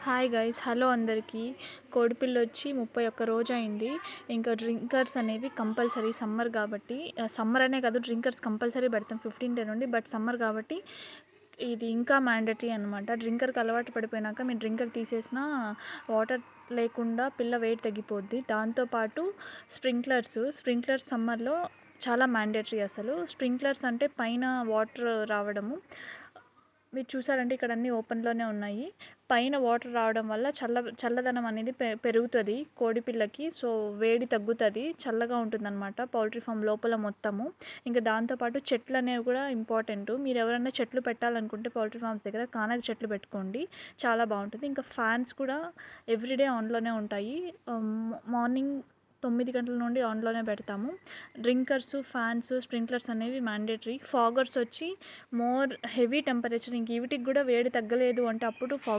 Hi guys, hello అందరికీ. కోడిపిల్ల వచ్చి 31 రోజు అయింది. ఇంకా డ్రింకర్స్ అనేవి కంపల్సరీ సమ్మర్ కాబట్టి, సమ్మర్ అనే కాదు, డ్రింకర్స్ కంపల్సరీ పెడతాం 15 డే నుండి. బట్ సమ్మర్ కాబట్టి ఇది ఇంకా మ్యాండటరీ అనమాట. డ్రింకర్కి అలవాటు పడిపోయినాక మీరు డ్రింకర్ తీసేసిన వాటర్ లేకుండా పిల్ల వెయిట్ తగ్గిపోద్ది. దాంతోపాటు స్ప్రింక్లర్స్ సమ్మర్లో చాలా మ్యాండటరీ. అసలు స్ప్రింక్లర్స్ అంటే పైన వాటర్ రావడము, మీరు చూసారంటే ఇక్కడ అన్నీ ఓపెన్లోనే ఉన్నాయి. పైన వాటర్ రావడం వల్ల చల్లదనం అనేది పెరుగుతుంది కోడిపిల్లకి. సో వేడి తగ్గుతుంది, చల్లగా ఉంటుంది అనమాట పౌల్ట్రీ ఫామ్ లోపల మొత్తము. ఇంకా దాంతోపాటు చెట్లు అనేవి కూడా ఇంపార్టెంట్. మీరు ఎవరైనా చెట్లు పెట్టాలనుకుంటే పౌల్ట్రీ ఫామ్స్ దగ్గర కానక చెట్లు పెట్టుకోండి, చాలా బాగుంటుంది. ఇంకా ఫ్యాన్స్ కూడా ఎవ్రీడే ఆన్లోనే ఉంటాయి. మార్నింగ్ 9 గంటల నుండి ఆన్లోనే పెడతాము. డ్రింకర్స్, ఫ్యాన్స్, స్ప్రింక్లర్స్ అనేవి మ్యాండేటరీ. ఫాగర్స్ వచ్చి మోర్ హెవీ టెంపరేచర్, ఇంక వీటికి కూడా వేడి తగ్గలేదు అంటే అప్పుడు